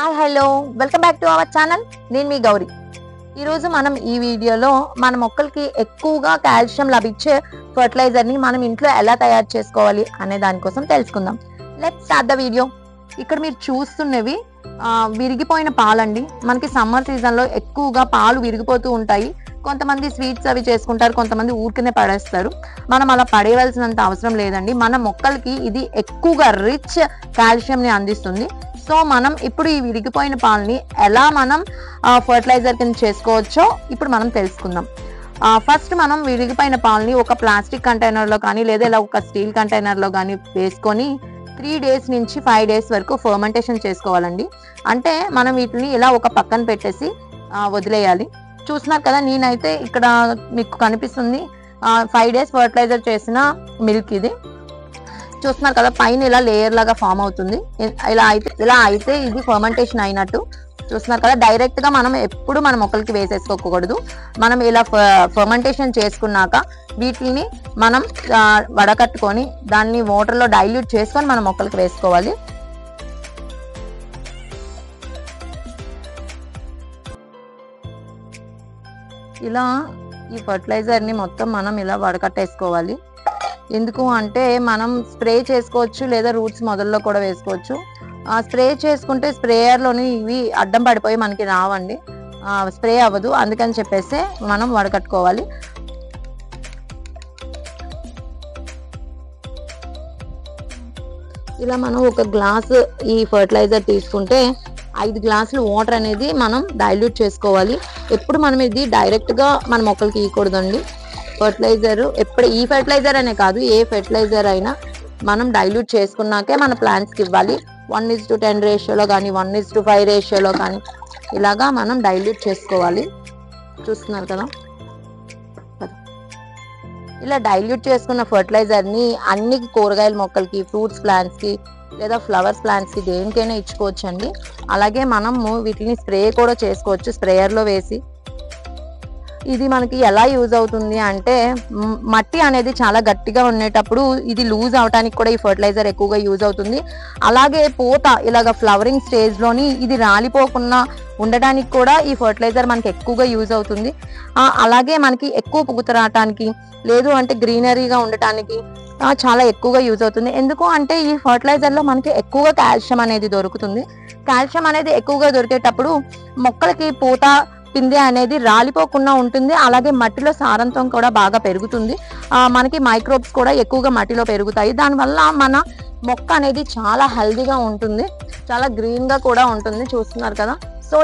Hi hello welcome back to our channel. నేను మీ గౌరీ. ఈరోజు మనం ఈ వీడియోలో మన మొక్కలకి ఎక్కువగా కాల్షియం లభించే ఫర్టిలైజర్ని మనం ఇంట్లో ఎలా తయారు చేసుకోవాలి అనే దానికోసం తెలుసుకుందాం. Let's start the video. ఇక్కడ మీరు చూస్తున్నవి విరిగిపోయిన పాలండి. మనకి సమ్మర్ సీజన్లో ఎక్కువగా పాలు విరిగిపోతూ ఉంటాయి. కొంతమంది స్వీట్స్ అవి చేసుకుంటారు, కొంతమంది ఊరికనే పడేస్తారు. మనం అలా పడేయవలసినంత అవసరం లేదండి. మన మొక్కలకి ఇది ఎక్కువగా రిచ్ కాల్షియంని అందిస్తుంది. సో మనం ఇప్పుడు ఈ విరిగిపోయిన పాలని ఎలా మనం ఫర్టిలైజర్ కింద చేసుకోవచ్చో ఇప్పుడు మనం తెలుసుకుందాం. ఫస్ట్ మనం విరిగిపోయిన పాలని ఒక ప్లాస్టిక్ కంటైనర్లో కానీ లేదా ఇలా ఒక స్టీల్ కంటైనర్లో కానీ వేసుకొని 3 days నుంచి 5 days వరకు ఫర్మెంటేషన్ చేసుకోవాలండి. అంటే మనం వీటిని ఇలా ఒక పక్కన పెట్టేసి వదిలేయాలి. చూస్తున్నారు కదా, నేనైతే ఇక్కడ మీకు కనిపిస్తుంది 5 days ఫర్టిలైజర్ చేసిన మిల్క్. ఇది చూస్తున్నారు కదా, పైన ఇలా లేయర్ లాగా ఫామ్ అవుతుంది. ఇలా అయితే ఇది ఫర్మెంటేషన్ అయినట్టు. చూస్తున్నారు కదా, డైరెక్ట్ గా మనం ఎప్పుడు మన మొక్కలకి వేసేసుకోకూడదు. మనం ఇలా ఫర్మెంటేషన్ చేసుకున్నాక వీటిని మనం వడకట్టుకొని దాన్ని వాటర్లో డైల్యూట్ చేసుకొని మన మొక్కలకి వేసుకోవాలి. ఇలా ఈ ఫర్టిలైజర్ని మొత్తం మనం ఇలా వడకట్టేసుకోవాలి. ఎందుకు అంటే మనం స్ప్రే చేసుకోవచ్చు లేదా రూట్స్ మొదల్లో కూడా వేసుకోవచ్చు. స్ప్రే చేసుకుంటే స్ప్రేయర్లోని ఇవి అడ్డం పడిపోయి మనకి రావండి, స్ప్రే అవ్వదు. అందుకని చెప్పేసి మనం వడకట్టుకోవాలి. ఇలా మనం ఒక గ్లాస్ ఈ ఫర్టిలైజర్ తీసుకుంటే 5 గ్లాసులు వాటర్ అనేది మనం డైల్యూట్ చేసుకోవాలి. ఎప్పుడు మనం ఇది డైరెక్ట్గా మన మొక్కలకి ఇవ్వకూడదండి. ఫర్టిలైజర్ ఎప్పుడు ఈ ఫర్టిలైజర్ అనే కాదు, ఏ ఫర్టిలైజర్ అయినా మనం డైల్యూట్ చేసుకున్నాకే మన ప్లాంట్స్కి ఇవ్వాలి. 1:10 రేషియోలో కానీ 1:5 రేషియోలో కానీ ఇలాగా మనం డైల్యూట్ చేసుకోవాలి. చూస్తున్నారు కదా, ఇలా డైల్యూట్ చేసుకున్న ఫర్టిలైజర్ని అన్ని కూరగాయల మొక్కలకి, ఫ్రూట్స్ ప్లాంట్స్కి లేదా ఫ్లవర్స్ ప్లాంట్స్కి దేనికైనా ఇచ్చుకోవచ్చు అండి. అలాగే మనము వీటిని స్ప్రే కూడా చేసుకోవచ్చు స్ప్రేయర్లో వేసి. ఇది మనకి ఎలా యూజ్ అవుతుంది అంటే, మట్టి అనేది చాలా గట్టిగా ఉండేటప్పుడు ఇది లూజ్ అవడానికి కూడా ఈ ఫర్టిలైజర్ ఎక్కువగా యూజ్ అవుతుంది. అలాగే పూత ఇలాగ ఫ్లవరింగ్ స్టేజ్లోని ఇది రాలిపోకుండా ఉండడానికి కూడా ఈ ఫర్టిలైజర్ మనకి ఎక్కువగా యూజ్ అవుతుంది. అలాగే మనకి ఎక్కువ పూత రావటానికి లేదు అంటే గ్రీనరీగా ఉండటానికి చాలా ఎక్కువగా యూజ్ అవుతుంది. ఎందుకు అంటే ఈ ఫర్టిలైజర్లో మనకి ఎక్కువగా కాల్షియం అనేది దొరుకుతుంది. కాల్షియం అనేది ఎక్కువగా దొరికేటప్పుడు మొక్కలకి పూత పిందె అనేది రాలిపోకుండా ఉంటుంది. అలాగే మట్టిలో సారంత్వం కూడా బాగా పెరుగుతుంది. మనకి మైక్రోబ్స్ కూడా ఎక్కువగా మట్టిలో పెరుగుతాయి. దానివల్ల మన మొక్క అనేది చాలా హెల్దీగా ఉంటుంది, చాలా గ్రీన్గా కూడా ఉంటుంది. చూస్తున్నారు కదా, సో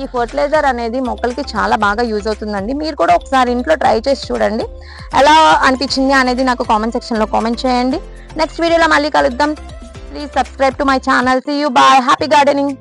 ఈ ఫర్టిలైజర్ అనేది మొక్కలకి చాలా బాగా యూజ్ అవుతుందండి. మీరు కూడా ఒకసారి ఇంట్లో ట్రై చేసి చూడండి. ఎలా అనిపించింది అనేది నాకు కామెంట్ సెక్షన్లో కామెంట్ చేయండి. నెక్స్ట్ వీడియోలో మళ్ళీ కలుద్దాం. Please subscribe to my channel. See you, bye, happy gardening.